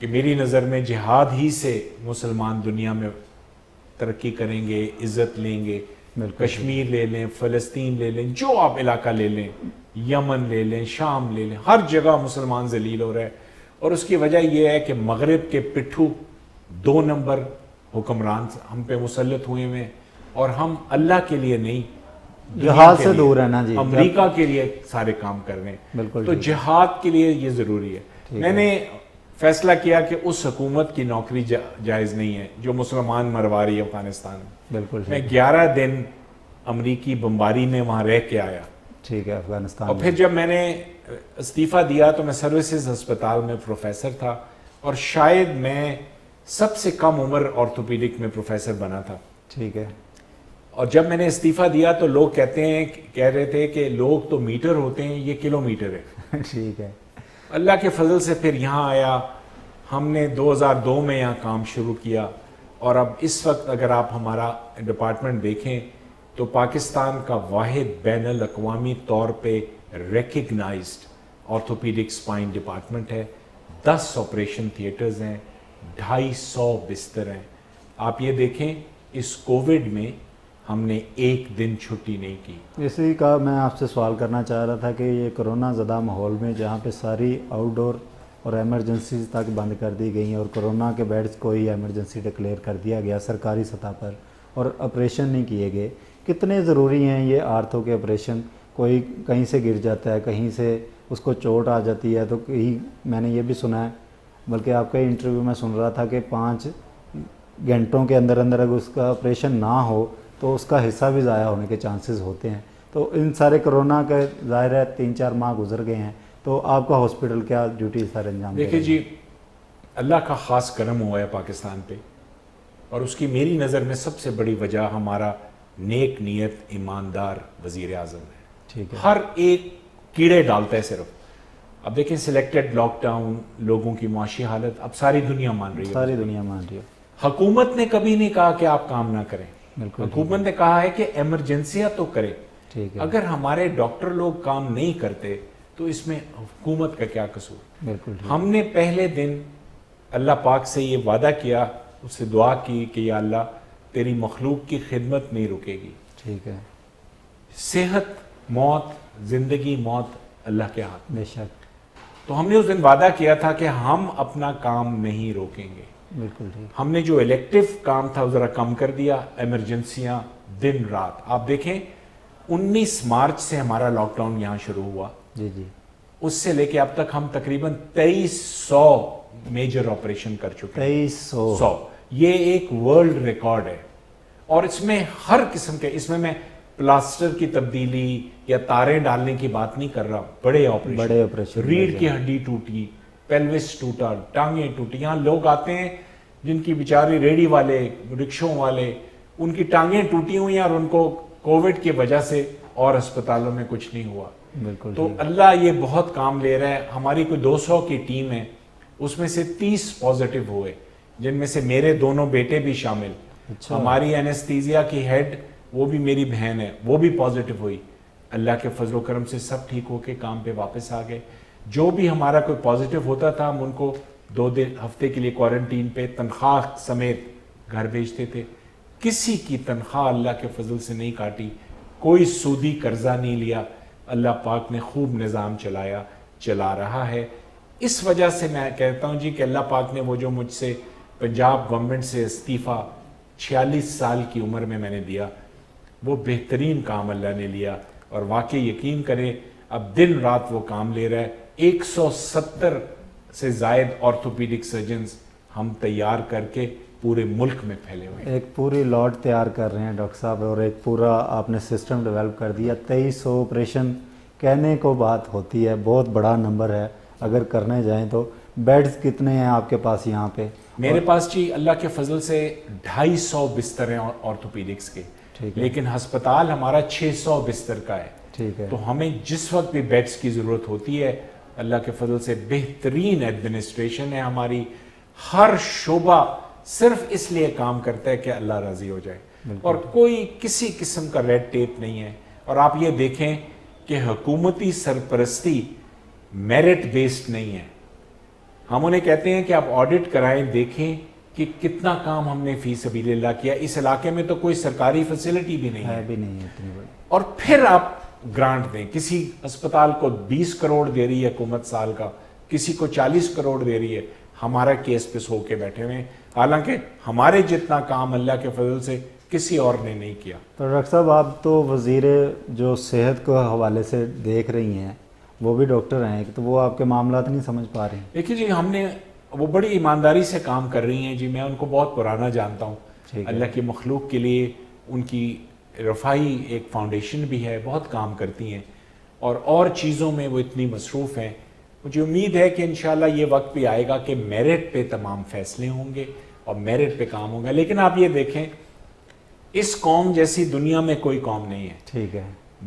کہ میری نظر میں جہاد ہی سے مسلمان دنیا میں ترقی کریں گے, عزت لیں گے. کشمیر لے لیں, فلسطین لے لیں, جو آپ علاقہ لے لیں, یمن لے لیں, شام لے لیں, ہر جگہ مسلمان ذلیل ہو رہا ہے. اور اس کی وجہ یہ ہے کہ مغرب کے پٹھو 2 نمبر حکمران ہم پہ مسلط ہوئے ہیں, اور ہم اللہ کے لیے نہیں, جہاد سے دور ہے نا جی, امریکہ کے لیے سارے کام کر رہے ہیں. بالکل. تو جہاد کے لیے یہ ضروری ہے. میں نے فیصلہ کیا کہ اس حکومت کی نوکری جائز نہیں ہے جو مسلمان مروا رہی ہے افغانستان میں. بالکل. میں 11 دن امریکی بمباری میں وہاں رہ کے آیا. ٹھیک ہے, افغانستان. اور پھر جب میں نے استعفیٰ دیا تو میں سروسز ہسپتال میں پروفیسر تھا, اور شاید میں سب سے کم عمر آرتھوپیڈک میں پروفیسر بنا تھا. ٹھیک ہے. اور جب میں نے استعفیٰ دیا تو لوگ کہہ رہے تھے کہ لوگ تو میٹر ہوتے ہیں, یہ کلو میٹر ہے. ٹھیک ہے. اللہ کے فضل سے پھر یہاں آیا, ہم نے 2002 میں یہاں کام شروع کیا, اور اب اس وقت اگر آپ ہمارا ڈپارٹمنٹ دیکھیں تو پاکستان کا واحد بین الاقوامی طور پہ ریکگنائزڈ آرتھوپیڈک سپائن ڈپارٹمنٹ ہے. 10 آپریشن تھیٹرز ہیں, 250 بستر ہیں. آپ یہ دیکھیں اس کووڈ میں ہم نے 1 دن چھٹی نہیں کی. اسی کا میں آپ سے سوال کرنا چاہ رہا تھا کہ یہ کرونا زدہ ماحول میں جہاں پہ ساری آؤٹ ڈور اور ایمرجنسیز تک بند کر دی گئی ہیں, اور کرونا کے بیڈز کو ہی ایمرجنسی ڈکلیئر کر دیا گیا سرکاری سطح پر, اور آپریشن نہیں کیے گئے, کتنے ضروری ہیں یہ آرتھو کے آپریشن؟ کوئی کہیں سے گر جاتا ہے, کہیں سے اس کو چوٹ آ جاتی ہے, تو کہیں میں نے یہ بھی سنا ہے, بلکہ آپ کا انٹرویو میں سن رہا تھا کہ 5 گھنٹوں کے اندر اگر اس کا آپریشن نہ ہو تو اس کا حصہ بھی ضائع ہونے کے چانسز ہوتے ہیں. تو ان سارے کرونا کا ظاہر ہے 3-4 ماہ گزر گئے ہیں, تو آپ کا ہاسپٹل کیا ڈیوٹی سارے انجام دے رہا ہے؟ دیکھیں جی, اللہ کا خاص کرم ہوا ہے پاکستان پہ, اور اس کی میری نظر میں سب سے بڑی وجہ ہمارا نیک نیت ایماندار وزیر اعظم ہے. ٹھیک ہے. ہر ایک کیڑے ڈالتا ہے صرف. اب دیکھیں سلیکٹڈ لاک ڈاؤن, لوگوں کی معاشی حالت اب ساری دنیا مان رہی ہے. ساری دنیا مان رہی ہے. حکومت نے کبھی نہیں کہا کہ آپ کام نہ کریں. بالکل. حکومت نے کہا ہے کہ ایمرجنسیاں تو کرے. ٹھیک ہے. اگر ہمارے ڈاکٹر لوگ کام نہیں کرتے تو اس میں حکومت کا کیا قصور؟ بالکل. ہم نے پہلے دن اللہ پاک سے یہ وعدہ کیا, اس سے دعا کی کہ یا اللہ تیری مخلوق کی خدمت نہیں رکے گی. ٹھیک ہے. صحت, موت, زندگی موت اللہ کے ہاتھ. بے شک. تو ہم نے اس دن وعدہ کیا تھا کہ ہم اپنا کام نہیں روکیں گے. بالکل ٹھیک. ہم نے جو الیکٹیو کام تھا ذرا کم کر دیا, ایمرجنسیاں دن رات. آپ دیکھیں 19 مارچ سے ہمارا لاک ڈاؤن یہاں شروع ہوا. جی جی. اس سے لے کے اب تک ہم تقریباً 2300 میجر آپریشن کر چکے ہیں. 2300. یہ ایک ورلڈ ریکارڈ ہے. اور اس میں ہر قسم کے, اس میں پلاسٹر کی تبدیلی یا تاریں ڈالنے کی بات نہیں کر رہا, بڑے آپریشن. ریڑھ کی ہڈی ٹوٹی, پیلوس ٹوٹا, ٹانگیں ٹوٹی. یہاں لوگ آتے ہیں جن کی بیچاری ریڑھی والے, رکشوں والے, ان کی ٹانگیں ٹوٹی ہوئی ہیں اور ان کو کووڈ کی وجہ سے اور اسپتالوں میں کچھ نہیں ہوا. بالکل. تو اللہ یہ بہت کام لے رہا ہے. ہماری کوئی 200 کی ٹیم ہے, اس میں سے 30 پازیٹیو ہوئے, جن میں سے میرے دونوں بیٹے بھی شامل. ہماری اینستھیزیا کی ہیڈ وہ بھی میری بہن ہے, وہ بھی پازیٹیو ہوئی. اللہ کے فضل و کرم سے سب ٹھیک ہو کے کام پہ واپس آ گئے. جو بھی ہمارا کوئی پازیٹیو ہوتا تھا ہم ان کو 2 ہفتے کے لیے کوارنٹین پہ تنخواہ سمیت گھر بھیجتے تھے. کسی کی تنخواہ اللہ کے فضل سے نہیں کاٹی, کوئی سودی قرضہ نہیں لیا. اللہ پاک نے خوب نظام چلا رہا ہے. اس وجہ سے میں کہتا ہوں جی کہ اللہ پاک نے وہ جو مجھ سے پنجاب گورنمنٹ سے استعفیٰ 46 سال کی عمر میں نے دیا, وہ بہترین کام اللہ نے لیا. اور واقعی یقین کریں اب دن رات وہ کام لے رہا ہے. 170 سے زائد آرتھوپیڈک سرجنز ہم تیار کر کے پورے ملک میں پھیلے ہوئے ہیں. ایک پوری لاٹ تیار کر رہے ہیں ڈاکٹر صاحب, اور ایک پورا آپ نے سسٹم ڈیولپ کر دیا. 2300 آپریشن کہنے کو بات ہوتی ہے, بہت بڑا نمبر ہے اگر کرنے جائیں تو. بیڈز کتنے ہیں آپ کے پاس یہاں پہ؟ میرے پاس جی اللہ کے فضل سے 250 بستر ہیں آرتھوپیڈکس کے, لیکن ہسپتال ہمارا 600 بستر کا ہے. ٹھیک ہے. تو ہمیں جس وقت بھی بیڈز کی ضرورت ہوتی ہے, اللہ کے فضل سے بہترین ایڈمنسٹریشن ہے ہماری. ہر شعبہ صرف اس لیے کام کرتا ہے کہ اللہ راضی ہو جائے, اور کوئی کسی قسم کا ریڈ ٹیپ نہیں ہے. اور آپ یہ دیکھیں کہ حکومتی سرپرستی میرٹ بیسڈ نہیں ہے. ہم انہیں کہتے ہیں کہ آپ آڈٹ کرائیں, دیکھیں کہ کتنا کام ہم نے فی سبیل اللہ کیا. اس علاقے میں تو کوئی سرکاری فیسلٹی بھی نہیں ہے بھی نہیں ہے اتنی بڑی, اور پھر آپ گرانٹ دیں. کسی اسپتال کو 20 کروڑ دے رہی ہے حکومت سال کا, کسی کو 40 کروڑ دے رہی ہے. ہمارا کیس پہ سو کے بیٹھے ہوئے ہیں, حالانکہ ہمارے جتنا کام اللہ کے فضل سے کسی اور نے نہیں کیا. تو ڈاکٹر صاحب آپ تو وزیر جو صحت کے حوالے سے دیکھ رہی ہیں, وہ بھی ڈاکٹر ہیں, تو وہ آپ کے معاملات نہیں سمجھ پا رہی ہیں. دیکھیے جی, ہم نے وہ بڑی ایمانداری سے کام کر رہی ہیں جی. میں ان کو بہت پرانا جانتا ہوں. اللہ کی مخلوق کے لیے ان کی رفائی ایک فاؤنڈیشن بھی ہے, بہت کام کرتی ہیں, اور چیزوں میں وہ اتنی مصروف ہیں. مجھے امید ہے کہ انشاءاللہ یہ وقت بھی آئے گا کہ میرٹ پہ تمام فیصلے ہوں گے اور میرٹ پہ کام ہوگا. لیکن آپ یہ دیکھیں, اس قوم جیسی دنیا میں کوئی قوم نہیں ہے. ٹھیک ہے.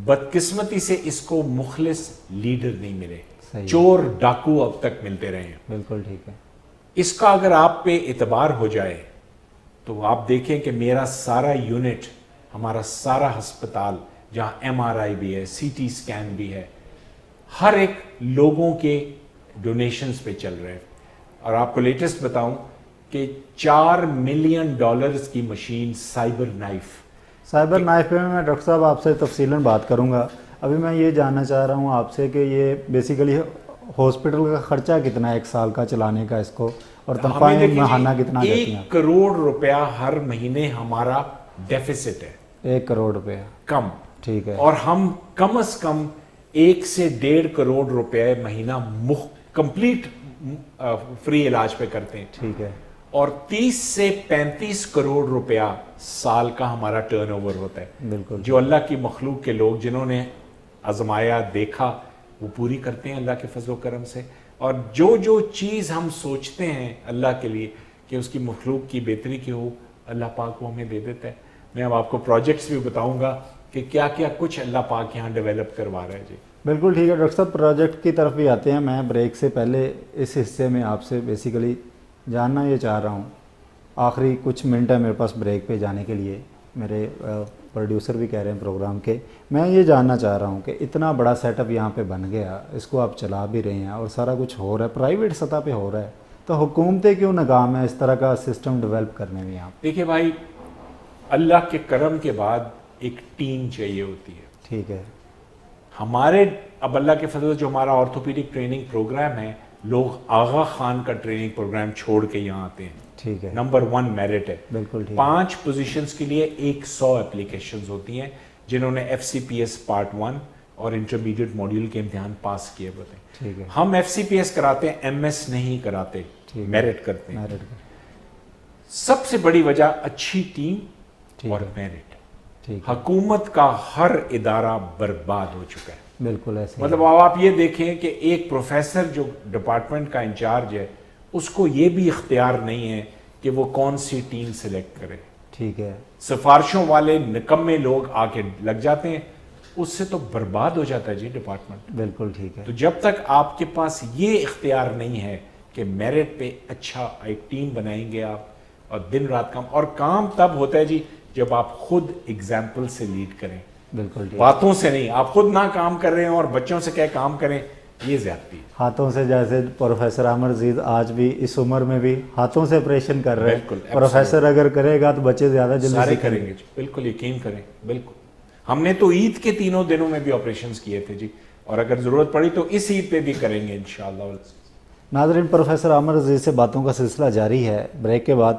بدقسمتی سے اس کو مخلص لیڈر نہیں ملے, صحیح. چور ڈاکو اب تک ملتے رہے ہیں. بالکل ٹھیک ہے. اس کا اگر آپ پہ اعتبار ہو جائے تو آپ دیکھیں کہ میرا سارا یونٹ, ہمارا سارا ہسپتال جہاں ایم آر آئی بھی ہے, سی ٹی سکین بھی ہے, ہر ایک لوگوں کے ڈونیشنز پہ چل رہے ہیں. اور آپ کو لیٹسٹ بتاؤں کہ $4 ملین کی مشین سائبر نائف پہ میں ڈاکٹر صاحب آپ سے تفصیلاً بات کروں گا. ابھی میں یہ جاننا چاہ رہا ہوں آپ سے کہ یہ بیسیکلی ہاسپٹل کا خرچہ کتنا ہے ایک سال کا چلانے کا اس کو, اور تنخواہیں ماہانہ کتنا دیتی ہیں؟ 1 کروڑ روپیہ ہر مہینے ہمارا ڈیفیسٹ ہے. 1 کروڑ روپیہ کم. ٹھیک ہے. اور ہم کم از کم 1 سے 1.5 کروڑ روپے مہینہ کمپلیٹ فری علاج پہ کرتے ہیں. ٹھیک ہے. اور 30 سے 35 کروڑ روپیہ سال کا ہمارا ٹرن اوور ہوتا ہے. بالکل. جو اللہ کی مخلوق کے لوگ جنہوں نے آزمایا, دیکھا, وہ پوری کرتے ہیں اللہ کے فضل و کرم سے. اور جو چیز ہم سوچتے ہیں اللہ کے لیے کہ اس کی مخلوق کی بہتری کی ہو, اللہ پاک وہ ہمیں دے دیتا ہے. میں اب آپ کو پروجیکٹس بھی بتاؤں گا کہ کیا کیا کچھ اللہ پاک یہاں ڈیولپ کروا رہا ہے. جی بالکل ٹھیک ہے. ڈاکٹر صاحب پروجیکٹ کی طرف بھی آتے ہیں. میں بریک سے پہلے اس حصے میں آپ سے بیسیکلی جاننا یہ چاہ رہا ہوں, آخری کچھ منٹ ہے میرے پاس بریک پہ جانے کے لیے, میرے پروڈیوسر بھی کہہ رہے ہیں پروگرام کے. میں یہ جاننا چاہ رہا ہوں کہ اتنا بڑا سیٹ اپ یہاں پہ بن گیا, اس کو آپ چلا بھی رہے ہیں اور سارا کچھ ہو رہا ہے, پرائیویٹ سطح پہ ہو رہا ہے, تو حکومتیں کیوں ناکام ہیں اس طرح کا سسٹم ڈیولپ کرنے میں یہاں؟ دیکھیے بھائی, اللہ کے کرم کے بعد ایک ٹیم چاہیے ہوتی ہے. ٹھیک ہے. ہمارے اب اللہ کے فضل جو ہمارا آرتھوپیڈک ٹریننگ پروگرام ہے, لوگ آغا خان کا ٹریننگ پروگرام چھوڑ کے یہاں آتے ہیں. ٹھیک ہے. نمبر 1 میرٹ ہے. بالکل ٹھیک. 5 پوزیشنز کے لیے 100 اپلیکیشنز ہوتی ہیں جنہوں نے FCPS پارٹ 1 اور انٹرمیڈیٹ ماڈیول کے امتحان پاس کیے ہوتے ہیں. ٹھیک ہے. ہم FCPS کراتے ہیں, MS نہیں کراتے, میرٹ کرتے ہیں. سب سے بڑی وجہ اچھی ٹیم اور میرٹ. حکومت کا ہر ادارہ برباد ہو چکا ہے. بالکل ایسے. مطلب اب آپ یہ دیکھیں کہ ایک پروفیسر جو ڈپارٹمنٹ کا انچارج ہے, اس کو یہ بھی اختیار نہیں ہے کہ وہ کون سی ٹیم سلیکٹ کرے. ٹھیک ہے. سفارشوں والے نکمے لوگ آ کے لگ جاتے ہیں, اس سے تو برباد ہو جاتا ہے جی ڈپارٹمنٹ. بالکل ٹھیک ہے. تو جب تک آپ کے پاس یہ اختیار نہیں ہے کہ میرٹ پہ اچھا ایک ٹیم بنائیں گے آپ, اور دن رات کام, اور کام تب ہوتا ہے جی جب آپ خود ایگزامپل سے لیڈ کریں. بالکل ٹھیک. باتوں سے نہیں, آپ خود نہ کام کر رہے ہیں اور بچوں سے کہہ کام کریں, یہ زیادتی. ہاتھوں سے, جیسے پروفیسر عامر عزیز آج بھی اس عمر میں بھی ہاتھوں سے آپریشن کر رہے ہیں. پروفیسر اگر کرے گا تو بچے زیادہ جلدی سارے کریں گے جی. بالکل یقین کریں. بالکل. ہم نے تو عید کے 3 دنوں میں بھی آپریشنز کیے تھے جی, اور اگر ضرورت پڑی تو اس عید پہ بھی کریں گے انشاءاللہ. ناظرین, پروفیسر عامر عزیز سے باتوں کا سلسلہ جاری ہے. بریک کے بعد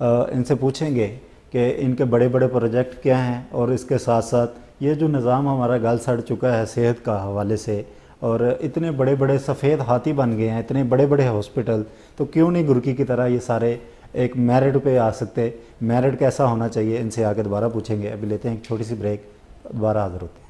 ان سے پوچھیں گے کہ ان کے بڑے بڑے پروجیکٹ کیا ہیں, اور اس کے ساتھ ساتھ یہ جو نظام ہمارا گل سڑ چکا ہے صحت کا حوالے سے, اور اتنے بڑے بڑے سفید ہاتھی بن گئے ہیں, اتنے بڑے بڑے ہاسپٹل, تو کیوں نہیں گرکی کی طرح یہ سارے ایک میرٹ پہ آ سکتے؟ میرٹ کیسا ہونا چاہیے, ان سے آ کے دوبارہ پوچھیں گے. ابھی لیتے ہیں ایک چھوٹی سی بریک, دوبارہ حاضر ہوتے ہیں.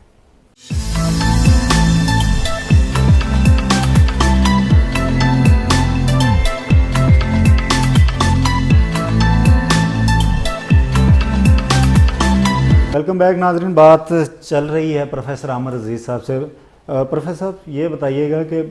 ویلکم بیک ناظرین. بات چل رہی ہے پروفیسر عامر عزیز صاحب سے. پروفیسر صاحب یہ بتائیے گا کہ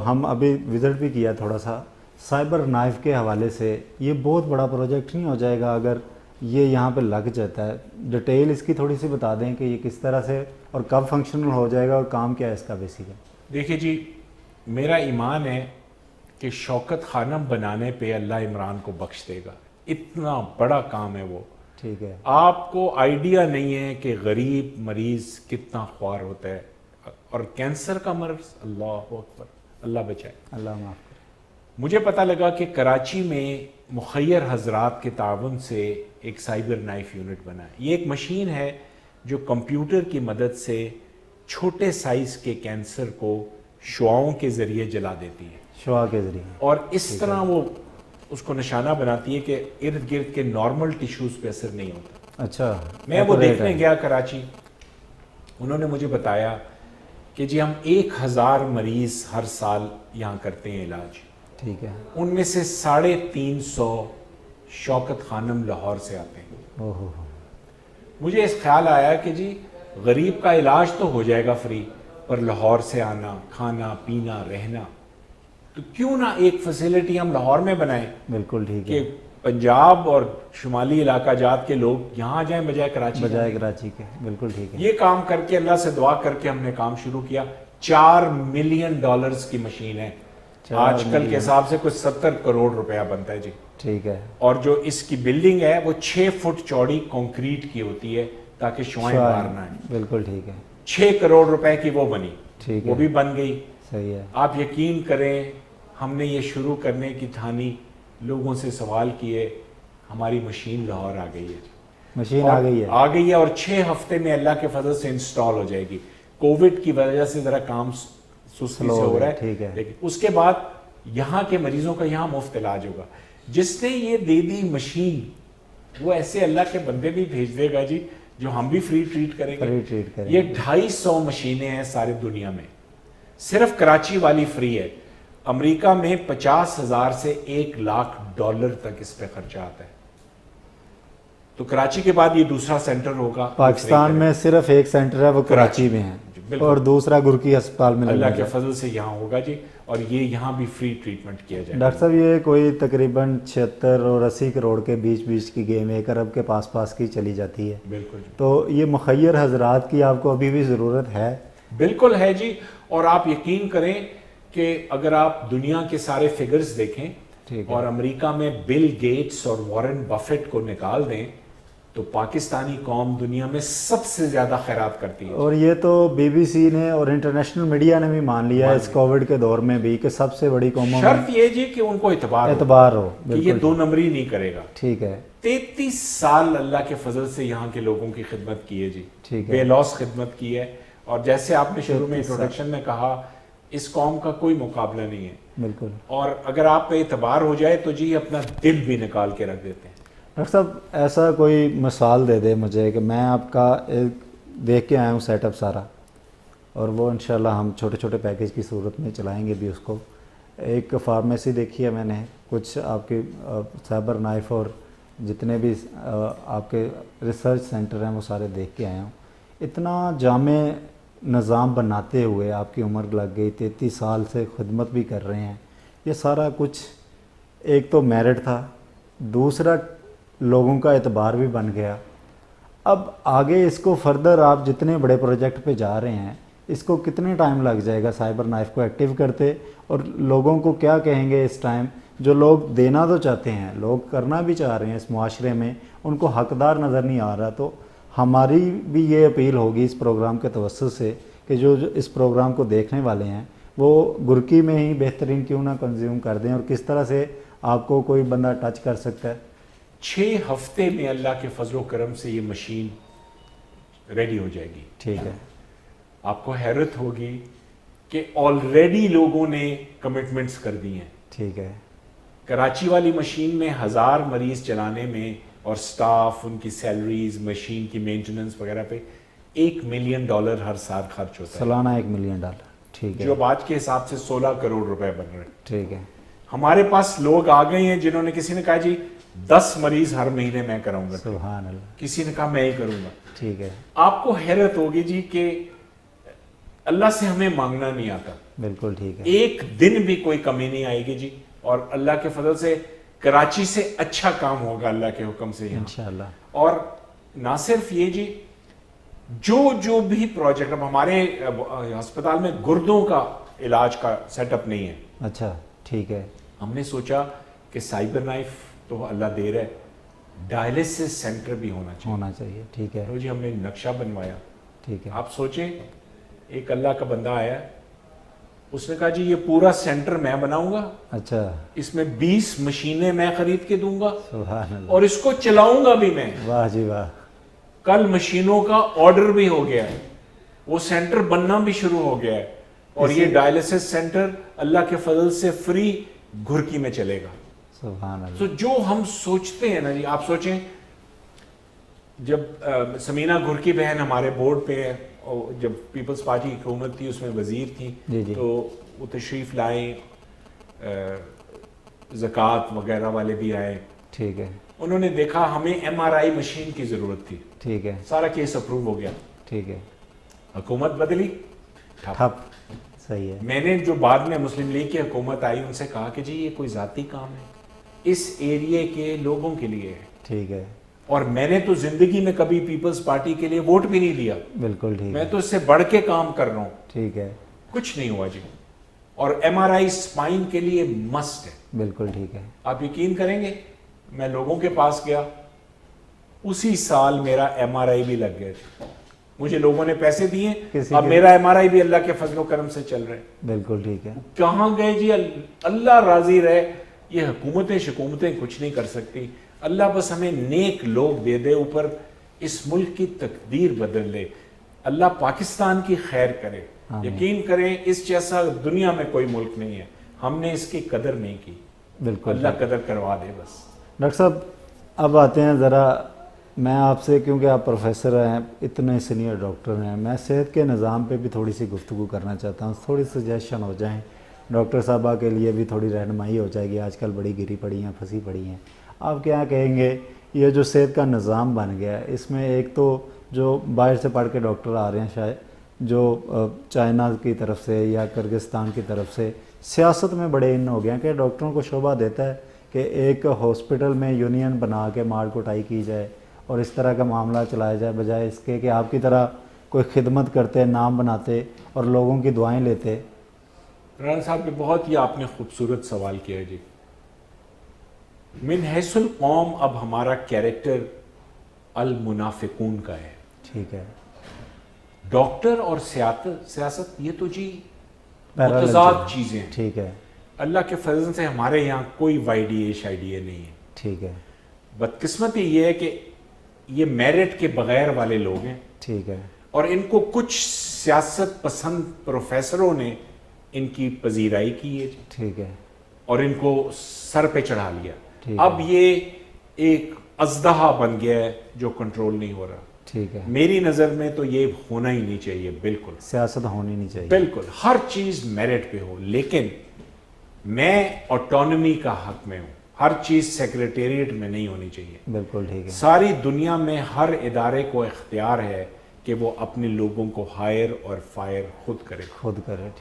ہم ابھی وزٹ بھی کیا تھوڑا سا سائبر نائف کے حوالے سے, یہ بہت بڑا پروجیکٹ نہیں ہو جائے گا اگر یہ یہاں پہ لگ جاتا ہے؟ ڈیٹیل اس کی تھوڑی سی بتا دیں کہ یہ کس طرح سے اور کب فنکشنل ہو جائے گا اور کام کیا ہے اس کا بیسیکلی. دیکھیے جی, میرا ایمان ہے کہ شوکت خانم بنانے پہ اللہ عمران کو بخش دے گا. اتنا بڑا کام ہے وہ. ٹھیک ہے. آپ کو آئیڈیا نہیں ہے کہ غریب مریض کتنا خوار ہوتا ہے, اور کینسر کا مرض, اللہ اکبر, اللہ بچائے, اللہ معاف کرے. مجھے پتہ لگا کہ کراچی میں مخیر حضرات کے تعاون سے ایک سائبر نائف یونٹ بنا ہے. یہ ایک مشین ہے جو کمپیوٹر کی مدد سے چھوٹے سائز کے کینسر کو شعاؤں کے ذریعے جلا دیتی ہے, شعاع کے ذریعے, اور اس طرح وہ اس کو نشانہ بناتی ہے کہ ارد گرد کے نارمل ٹیشوز پہ اثر نہیں ہوتا. اچھا. میں وہ دیکھنے گیا کراچی, انہوں نے مجھے بتایا کہ جی ہم 1000 مریض ہر سال یہاں کرتے ہیں علاج. ٹھیک ہے. ان میں سے 350 شوکت خانم لاہور سے آتے ہیں. اوہ. مجھے اس خیال آیا کہ جی غریب کا علاج تو ہو جائے گا فری, پر لاہور سے آنا, کھانا پینا رہنا, تو کیوں نہ ایک فیسلٹی ہم لاہور میں بنائیں بالکل ٹھیک ہے, کہ پنجاب اور شمالی علاقہ جات کے لوگ یہاں جائیں بجائے کراچی. بجائے کراچی کے, بالکل ٹھیک ہے. یہ کام کر کے اللہ سے دعا کر کے ہم نے کام شروع کیا. $4 ملین کی مشین ہے. آج کل کے حساب سے کچھ 70 کروڑ روپیہ بنتا ہے جی. ٹھیک ہے. اور جو اس کی بلڈنگ ہے وہ 6 فٹ چوڑی کنکریٹ کی ہوتی ہے تاکہ شعائیں باہر نہ آئیں. بالکل ٹھیک ہے. 6 کروڑ روپے کی وہ بنی. ٹھیک ہے. وہ بھی بن گئی. صحیح ہے. آپ یقین کریں, ہم نے یہ شروع کرنے کی ٹھانی, لوگوں سے سوال کیے, ہماری مشین لاہور آ گئی ہے. مشین آ گئی ہے, آ گئی ہے, اور 6 ہفتے میں اللہ کے فضل سے انسٹال ہو جائے گی. کووڈ کی وجہ سے ذرا کام سستی سے ہو رہا ہے, ٹھیک ہے, لیکن اس کے بعد یہاں کے مریضوں کا یہاں مفت علاج ہوگا. جس نے یہ دے دی مشین, وہ ایسے اللہ کے بندے بھی بھیج دے گا جی جو ہم بھی فری ٹریٹ کریں گے. فری ٹریٹ کریں. یہ 250 مشینیں ہیں ساری دنیا میں, صرف کراچی والی فری ہے. امریکہ میں $50,000 سے $1,00,000 تک اس پہ خرچہ آتا ہے. تو کراچی کے بعد یہ دوسرا سینٹر ہوگا. پاکستان میں صرف ایک سینٹر ہے, وہ کراچی میں ہے, اور دوسرا گرکی ہسپتال میں. اللہ کے فضل سے یہاں ہوگا جی, اور یہ یہاں بھی فری ٹریٹمنٹ کیا جائے گا. ڈاکٹر صاحب یہ کوئی تقریباً 76 اور 80 کروڑ کے بیچ کی گیم 1 ارب کے پاس کی چلی جاتی ہے. بالکل جی. تو یہ مخیر حضرات کی آپ کو ابھی بھی ضرورت ہے؟ بالکل ہے جی. اور آپ یقین کریں کہ اگر آپ دنیا کے سارے فگرز دیکھیں اور امریکہ میں بل گیٹس اور وارن بفیٹ کو نکال دیں, تو پاکستانی قوم دنیا میں سب سے زیادہ خیرات کرتی ہے. اور یہ تو بی بی سی نے اور انٹرنیشنل میڈیا نے بھی مان لیا ہے اس کووڈ کے دور میں بھی کہ سب سے بڑی قوموں میں شرط یہ جی کہ ان کو اعتبار ہو کہ یہ 2 نمبری نہیں کرے گا. ٹھیک ہے. 33 سال اللہ کے فضل سے یہاں کے لوگوں کی خدمت کی ہے جی. ٹھیک ہے. بے لوس خدمت کی ہے. اور جیسے آپ نے شروع میں انٹروڈکشن میں کہا, اس قوم کا کوئی مقابلہ نہیں ہے. بالکل. اور اگر آپ پہ اعتبار ہو جائے تو جی اپنا دل بھی نکال کے رکھ دیتے ہیں. ڈاکٹر صاحب ایسا کوئی مثال دے دے مجھے کہ میں آپ کا دیکھ کے آیا ہوں سیٹ اپ سارا, اور وہ انشاءاللہ ہم چھوٹے چھوٹے پیکیج کی صورت میں چلائیں گے بھی اس کو. ایک فارمیسی دیکھی ہے میں نے, کچھ آپ کی سائبر نائف اور جتنے بھی آپ کے ریسرچ سینٹر ہیں وہ سارے دیکھ کے آیا ہوں. اتنا جامع نظام بناتے ہوئے آپ کی عمر لگ گئی, 33 سال سے خدمت بھی کر رہے ہیں. یہ سارا کچھ ایک تو میرٹ تھا, دوسرا لوگوں کا اعتبار بھی بن گیا. اب آگے اس کو فردر آپ جتنے بڑے پروجیکٹ پہ جا رہے ہیں, اس کو کتنے ٹائم لگ جائے گا سائبر نائف کو ایکٹیو کرتے, اور لوگوں کو کیا کہیں گے اس ٹائم جو لوگ دینا تو چاہتے ہیں, لوگ کرنا بھی چاہ رہے ہیں اس معاشرے میں, ان کو حقدار نظر نہیں آ رہا. تو ہماری بھی یہ اپیل ہوگی اس پروگرام کے توسط سے کہ جو اس پروگرام کو دیکھنے والے ہیں وہ گرکی میں ہی بہترین کیوں نہ کنزیوم کر دیں, اور کس طرح سے آپ کو کوئی بندہ ٹچ کر سکتا ہے. 6 ہفتے میں اللہ کے فضل و کرم سے یہ مشین ریڈی ہو جائے گی. ٹھیک ہے. آپ کو حیرت ہوگی کہ آلریڈی لوگوں نے کمٹمنٹس کر دی ہیں. ٹھیک ہے. کراچی والی مشین میں 1000 مریض چلانے میں اور سٹاف, ان کی سیلریز, مشین کی مینٹیننس وغیرہ پہ $1 ملین ہر سال خرچ ہوتا ہے. سالانہ $1 ملین. ٹھیک ہے. جو آج کے حساب سے 16 کروڑ روپے بن رہے ہیں. ٹھیک ہے. ہمارے پاس لوگ آ گئے ہیں جنہوں نے, کسی نے کہا جی 10 مریض ہر مہینے میں کراؤں گا. سبحان اللہ. کسی نے کہا میں ہی کروں گا. ٹھیک ہے. آپ کو حیرت ہوگی جی کہ اللہ سے ہمیں مانگنا نہیں آتا. بالکل ٹھیک ہے. ایک دن بھی کوئی کمی نہیں آئے گی جی, اور اللہ کے فضل سے کراچی سے اچھا کام ہوگا اللہ کے حکم سے انشاءاللہ. اور نہ صرف یہ جی, جو بھی پروجیکٹ, اب ہمارے ہسپتال میں گردوں کا علاج کا سیٹ اپ نہیں ہے. اچھا. ٹھیک ہے. ہم نے سوچا کہ سائبر نائف تو اللہ دے رہا ہے، ڈائلسس سینٹر بھی ہونا چاہیے. ٹھیک ہے. تو جی ہم نے نقشہ بنوایا. ٹھیک ہے. آپ سوچیں ایک اللہ کا بندہ آیا، اس نے کہا جی یہ پورا سینٹر میں بناؤں گا، اچھا. اس میں 20 مشینیں میں خرید کے دوں گا سبحان اللہ. اور اس کو چلاؤں گا بھی میں. واہ جی واہ. کل مشینوں کا آرڈر بھی ہو گیا ہے، وہ سینٹر بننا بھی شروع ہو گیا ہے، اور یہ ڈائلسس سینٹر اللہ کے فضل سے فری گھرکی میں چلے گا. سبحان اللہ. تو جو ہم سوچتے ہیں نا جی، آپ سوچیں جب سمینہ گھرکی بہن ہمارے بورڈ پہ ہے، اور جب پیپلز پارٹی کی حکومت تھی اس میں وزیر تھی، تو وہ تشریف لائیں، زکوٰۃ وغیرہ والے بھی آئے. ٹھیک ہے. انہوں نے دیکھا ہمیں MRI مشین کی ضرورت تھی. ٹھیک ہے. سارا کیس اپروو ہو گیا. ٹھیک ہے. حکومت بدلی، ٹھپ. صحیح ہے. میں نے جو بعد میں مسلم لیگ کی حکومت آئی ان سے کہا کہ جی یہ کوئی ذاتی کام ہے، اس ایریے کے لوگوں کے لیے ہے. ٹھیک ہے. اور میں نے تو زندگی میں کبھی پیپلز پارٹی کے لیے ووٹ بھی نہیں دیا. بالکل ٹھیک میں ہے. تو اس سے بڑھ کے کام کر رہا ہوں. ٹھیک ہے. کچھ نہیں ہوا جی. اور MRI اسپائن کے لیے مسٹ ہے. بالکل ٹھیک ہے. آپ یقین کریں گے میں لوگوں کے پاس گیا، اسی سال میرا MRI بھی لگ گیا تھا. مجھے لوگوں نے پیسے دیے، اب میرا MRI بھی اللہ کے فضل و کرم سے چل رہا ہے. بالکل ٹھیک ہے. کہاں گئے جی؟ اللہ راضی رہے. یہ حکومتیں کچھ نہیں کر سکتی. اللہ بس ہمیں نیک لوگ دے دے اوپر، اس ملک کی تقدیر بدل دے. اللہ پاکستان کی خیر کرے. یقین کریں اس جیسا دنیا میں کوئی ملک نہیں ہے. ہم نے اس کی قدر نہیں کی. بالکل. اللہ قدر کروا دے بس. ڈاکٹر صاحب اب آتے ہیں ذرا، میں آپ سے، کیونکہ آپ پروفیسر ہیں، اتنے سینئر ڈاکٹر ہیں، میں صحت کے نظام پہ بھی تھوڑی سی گفتگو کرنا چاہتا ہوں. تھوڑی سجیشن ہو جائیں ڈاکٹر صاحبہ کے لیے بھی، تھوڑی رہنمائی ہو جائے گی. آج کل بڑی گری پڑی ہیں، پھنسی پڑی ہیں. آپ کیا کہیں گے یہ جو صحت کا نظام بن گیا ہے، اس میں ایک تو جو باہر سے پڑھ کے ڈاکٹر آ رہے ہیں، شاید جو چائنا کی طرف سے یا کرغزستان کی طرف سے سیاست میں بڑے ان ہو گئے ہیں کہ ڈاکٹروں کو شعبہ دیتا ہے کہ ایک ہاسپٹل میں یونین بنا کے مار کٹائی کی جائے اور اس طرح کا معاملہ چلایا جائے، بجائے اس کے کہ آپ کی طرح کوئی خدمت کرتے، نام بناتے اور لوگوں کی دعائیں لیتے. رانا صاحب نے بہت ہی آپ نے خوبصورت سوال کیا ہے جی. من حیث القوم اب ہمارا کیریکٹر المنافقون کا ہے. ٹھیک ہے. ڈاکٹر اور سیاست یہ تو جی متضاد چیزیں ہیں. ٹھیک ہے. اللہ کے فضل سے ہمارے یہاں کوئی IDA نہیں ہے. ٹھیک ہے. بدقسمتی یہ ہے کہ یہ میرٹ کے بغیر والے لوگ ہیں. ٹھیک ہے. اور ان کو کچھ سیاست پسند پروفیسروں نے ان کی پذیرائی کی ہے. ٹھیک ہے. اور ان کو سر پہ چڑھا لیا. اب یہ ایک اژدہا بن گیا ہے جو کنٹرول نہیں ہو رہا. ٹھیک ہے. میری نظر میں تو یہ ہونا ہی نہیں چاہیے. بالکل سیاست ہونی نہیں چاہیے. بالکل ہر چیز میرٹ پہ ہو، لیکن میں آٹونومی کا حق میں ہوں. ہر چیز سیکریٹریٹ میں نہیں ہونی چاہیے. بالکل ٹھیک ہے. ساری دنیا میں ہر ادارے کو اختیار ہے کہ وہ اپنے لوگوں کو ہائر اور فائر خود کرے.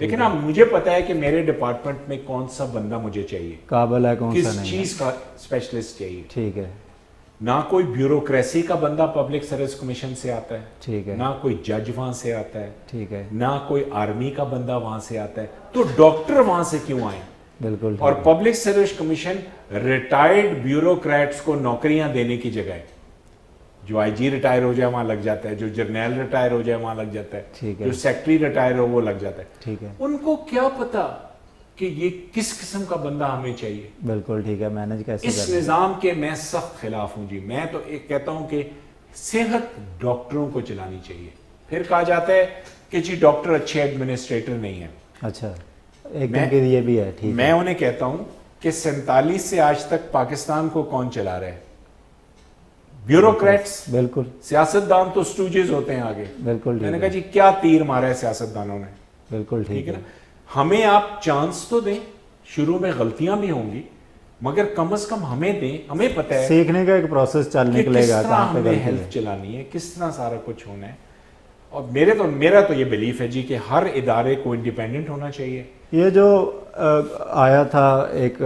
لیکن اب مجھے پتا ہے کہ میرے ڈپارٹمنٹ میں کون سا بندہ مجھے چاہیے، قابل ہے، کون سا کس نہیں، چیز کا اسپیشلسٹ چاہیے. ٹھیک ہے. نہ کوئی بیوروکریسی کا بندہ پبلک سروس کمیشن سے آتا ہے. ٹھیک ہے. نہ کوئی جج وہاں سے آتا ہے. ٹھیک ہے. نہ کوئی آرمی کا بندہ وہاں سے آتا ہے. تو ڈاکٹر وہاں سے کیوں آئے؟ بالکل. اور public service commission retired bureaucrats کو نوکریاں دینے کی جگہ ہے. جو IG ریٹائر ہو جائے وہاں لگ جاتا ہے، جو جرنیل ریٹائر ہو جائے وہاں لگ جاتا ہے، جو سیکٹری ریٹائر ہو وہ لگ جاتا ہے. ٹھیک ہے. ان کو کیا پتا کہ یہ کس قسم کا بندہ ہمیں چاہیے. بالکل ٹھیک ہے. مینج کیسے اس نظام کے میں سخت خلاف ہوں جی. میں تو ایک کہتا ہوں کہ صحت ڈاکٹروں کو چلانی چاہیے. پھر کہا جاتا ہے کہ جی ڈاکٹر اچھے ایڈمنسٹریٹر نہیں ہیں. اچھا، ایک دن کے یہ بھی ہے. ٹھیک ہے. میں انہیں کہتا ہوں کہ 47 سے آج تک پاکستان کو کون چلا رہا ہے؟ بیوروکریٹس. بالکل. سیاستدان تو سٹوجز ہوتے ہیں آگے. بالکل. میں نے کہا جی کیا تیر مارا ہے سیاستدانوں نے. بالکل ٹھیک ہے. ہمیں آپ چانس تو دیں. شروع میں غلطیاں بھی ہوں گی مگر کم از کم ہمیں دیں. ہمیں پتہ ہے سیکھنے کا ایک پروسیس چل نکلے گا کہاں پہ ہمیں ہیلتھ چلانی ہے، کس طرح سارا کچھ ہونا ہے. اور میرا تو یہ بلیف ہے جی کہ ہر ادارے کو انڈیپینڈنٹ ہونا چاہیے. یہ جو آیا تھا ایک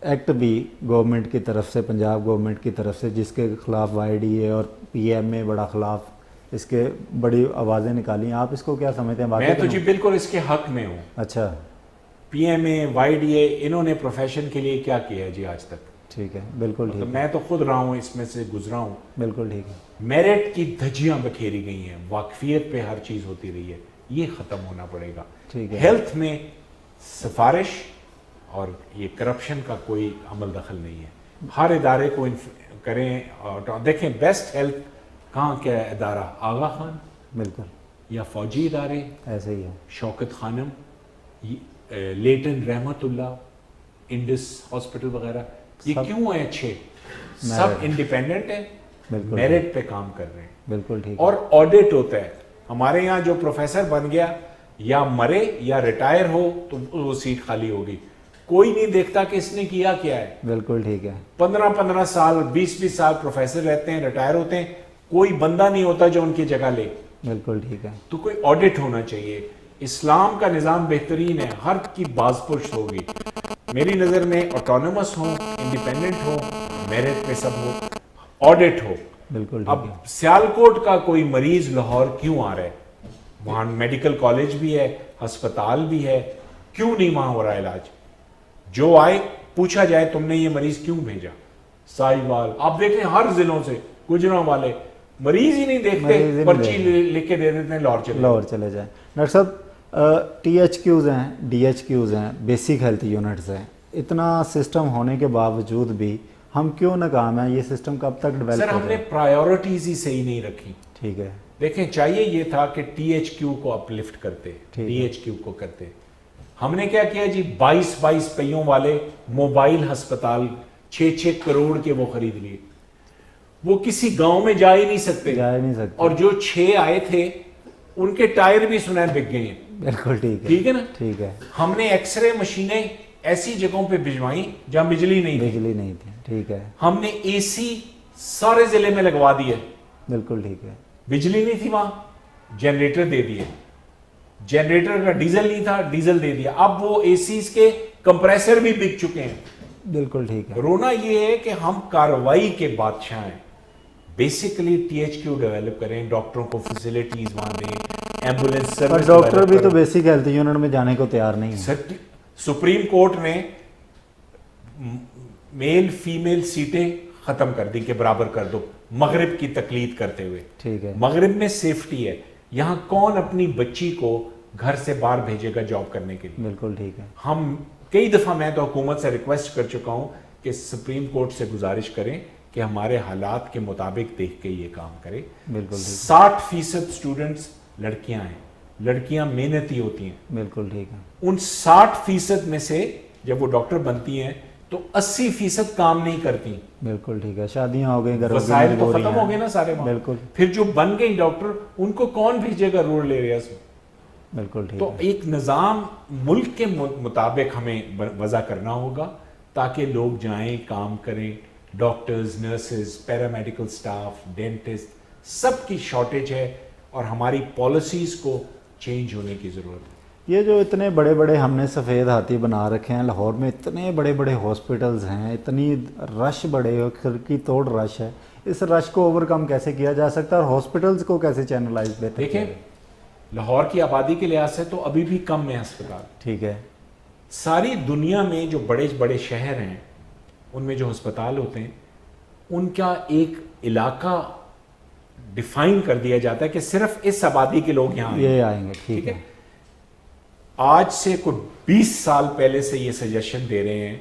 ایکٹ بھی گورنمنٹ کی طرف سے، پنجاب گورنمنٹ کی طرف سے، جس کے خلاف IDA اور PMA بڑا خلاف اس کے بڑی آوازیں نکالی. آپ اس کو کیا سمجھتے ہیں؟ میں تو جی بالکل اس کے حق میں ہوں. اچھا. PMA YDA انہوں نے پروفیشن کے لیے کیا کیا ہے جی آج تک؟ ٹھیک ہے بالکل ٹھیک ہے میں تو خود رہا ہوں، اس میں سے گزرا ہوں. بالکل ٹھیک ہے میرٹ کی دھجیاں بکھیری گئی ہیں، واقفیت پہ ہر چیز ہوتی رہی ہے، یہ ختم ہونا پڑے گا. ٹھیک ہے ہیلتھ میں سفارش اور یہ کرپشن کا کوئی عمل دخل نہیں ہے. ہر ادارے کو کریں. اور دیکھیں بیسٹ ہیلتھ کہاں کیا ہے ادارہ؟ آغا خان بالکل یا فوجی ادارے ایسے ہی ہے. شوکت خانم، لیٹن رحمت اللہ، انڈس ہاسپٹل وغیرہ، یہ کیوں ہیں اچھے؟ سب انڈیپینڈنٹ ہیں، میرٹ پہ کام کر رہے ہیں. بالکل ٹھیک اور آڈٹ ہوتا ہے. ہمارے یہاں جو پروفیسر بن گیا یا مرے یا ریٹائر ہو تو وہ سیٹ خالی ہوگی، کوئی نہیں دیکھتا کہ اس نے کیا کیا ہے. بالکل ٹھیک ہے 15 سال 20 سال پروفیسر رہتے ہیں، ریٹائر ہوتے ہیں، کوئی بندہ نہیں ہوتا جو ان کی جگہ لے. بالکل ٹھیک ہے تو کوئی آڈٹ ہونا چاہیے. اسلام کا نظام بہترین ہے، ہر کی باز پشت ہوگی. میری نظر میں آٹونومس ہو، انڈیپینڈنٹ ہو، میرٹ پہ سب ہو، آڈٹ ہو. بالکل اب ٹھیک ہے سیالکوٹ کا کوئی مریض لاہور کیوں آ رہا ہے؟ وہاں میڈیکل کالج بھی ہے، ہسپتال بھی ہے، کیوں نہیں وہاں ہو رہا علاج؟ جو آئے پوچھا جائے تم نے یہ مریض کیوں بھیجا؟ ساہیوال آپ دیکھیں ہر ضلعوں سے گجراں والے مریض ہی نہیں دیکھتے، پرچی لکھ کے دے دیتے ہیں لاہور چلے جائیں. ڈاکٹر صاحب THQs ہیں، DHQs ہیں، بیسک ہیلتھ یونٹس ہیں، اتنا سسٹم ہونے کے باوجود بھی ہم کیوں ناکام ہیں؟ یہ سسٹم کب تک ڈیولپ سر ہم نے پرائیورٹیز ہی صحیح نہیں رکھی. ٹھیک ہے دیکھیں چاہیے یہ تھا کہ THQ کو اپلفٹ کرتے، DHQ کو کرتے. ہم نے کیا کیا جی؟ 22 پہیوں والے موبائل ہسپتال 6 کروڑ کے وہ خرید لیے. وہ کسی گاؤں میں جا ہی نہیں سکتے، اور جو 6 آئے تھے ان کے ٹائر بھی سنا بک گئے ہیں. بالکل ٹھیک ہے ٹھیک ہے نا. ٹھیک ہے ہم نے ایکس رے مشینیں ایسی جگہوں پہ بھجوائیں جہاں بجلی نہیں تھی. ٹھیک ہے ہم نے AC سارے ضلع میں لگوا دیے. بالکل ٹھیک ہے بجلی نہیں تھی وہاں، جنریٹر دے دیے. جنریٹر کا ڈیزل نہیں تھا، ڈیزل دے دیا. اب وہ ACs کے کمپریسر بھی بک چکے ہیں. بالکل ٹھیک ہے. رونا یہ ہے کہ ہم کارروائی کے بادشاہ ہیں. بیسیکلی THQ ڈیولپ کریں، ڈاکٹروں کو فیسلٹیز وہاں دیں، ایمبولینس سروس. ڈاکٹر بھی تو بیسک ہیلتھ یونٹ میں جانے کو تیار نہیں ہے. سپریم کورٹ نے میل فیمیل سیٹیں ختم کر دی کہ برابر کر دو، مغرب کی تقلید کرتے ہوئے. ٹھیک ہے مغرب میں سیفٹی ہے، یہاں کون اپنی بچی کو گھر سے باہر بھیجے گا جاب کرنے کے لیے؟ بالکل ٹھیک ہے. ہم کئی دفعہ میں تو حکومت سے ریکویسٹ کر چکا ہوں کہ سپریم کورٹ سے گزارش کریں کہ ہمارے حالات کے مطابق دیکھ کے یہ کام کرے. بالکل 60% اسٹوڈنٹس لڑکیاں ہیں، لڑکیاں محنتی ہوتی ہیں. بالکل ٹھیک ہے. ان 60% میں سے جب وہ ڈاکٹر بنتی ہیں تو 80% کام نہیں کرتی. بالکل ٹھیک ہے. شادیاں ہو گئی، وسائل تو ختم ہو گئے نا سارے. بالکل. پھر جو بن گئی ڈاکٹر ان کو کون بھیجے گا رورل ایریاز میں؟ بالکل ٹھیک تو ایک نظام ملک کے مطابق ہمیں وضع کرنا ہوگا تاکہ لوگ جائیں کام کریں. Doctors, nurses, paramedical staff, dentist, سب کی شارٹیج ہے اور ہماری پالیسیز کو چینج ہونے کی ضرورت ہے. یہ جو اتنے بڑے بڑے ہم نے سفید ہاتھی بنا رکھے ہیں لاہور میں، اتنے بڑے بڑے ہاسپٹلز ہیں، اتنی رش بڑے کھڑکی توڑ رش ہے، اس رش کو اوور کم کیسے کیا جا سکتا ہے اور ہاسپٹلز کو کیسے چینلائز بہتر؟ دیکھیں لاہور کی آبادی کے لحاظ سے تو ابھی بھی کم ہے ہسپتال. ٹھیک ہے. ساری دنیا میں جو بڑے بڑے شہر ہیں ان میں جو ہسپتال ہوتے ہیں ان کا ایک علاقہ ڈیفائن کر دیا جاتا ہے کہ صرف اس آبادی کے لوگ یہاں یہ آئیں گے. ٹھیک ہے. آج سے کچھ 20 سال پہلے سے یہ سجیشن دے رہے ہیں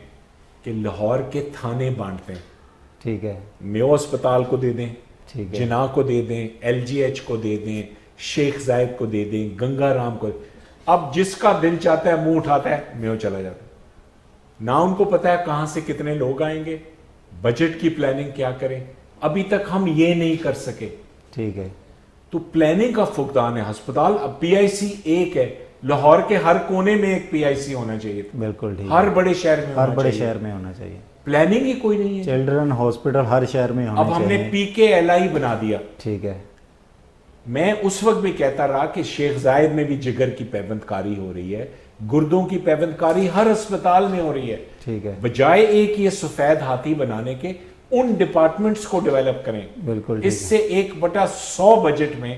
کہ لاہور کے تھانے بانٹتے ہیں. ٹھیک ہے. میو اسپتال کو دے دیں، ٹھیک ہے. جناح کو دے دیں، LGH کو دے دیں، شیخ زائد کو دے دیں، گنگا رام کو. اب جس کا دل چاہتا ہے منہ اٹھاتا ہے میو چلا جاتا ہے. نہ ان کو پتا ہے کہاں سے کتنے لوگ آئیں گے، بجٹ کی پلاننگ کیا کریں. ابھی تک ہم یہ نہیں کر سکے. ٹھیک ہے. تو پلاننگ کا فقدان ہے. ہسپتال اب PIC ایک ہے، لاہور کے ہر کونے میں ایک PIC ہونا چاہیے. بالکل ٹھیک. ہر بڑے شہر میں ہر بڑے شہر میں ہونا چاہیے. پلاننگ ہی کوئی نہیں ہے. چلڈرن ہاسپٹل ہر شہر میں ہونا چاہیے. اب ہم نے PKLI بنا دیا. ٹھیک ہے. میں اس وقت بھی کہتا رہا کہ شیخ زائد میں بھی جگر کی پیوند کاری ہو رہی ہے، گردوں کی پیوند کاری ہر اسپتال میں ہو رہی ہے. ٹھیک ہے. بجائے ایک یہ سفید ہاتھی بنانے کے ان ڈپارٹمنٹس کو ڈیولپ کریں. بالکل. اس سے 1/100 بجٹ میں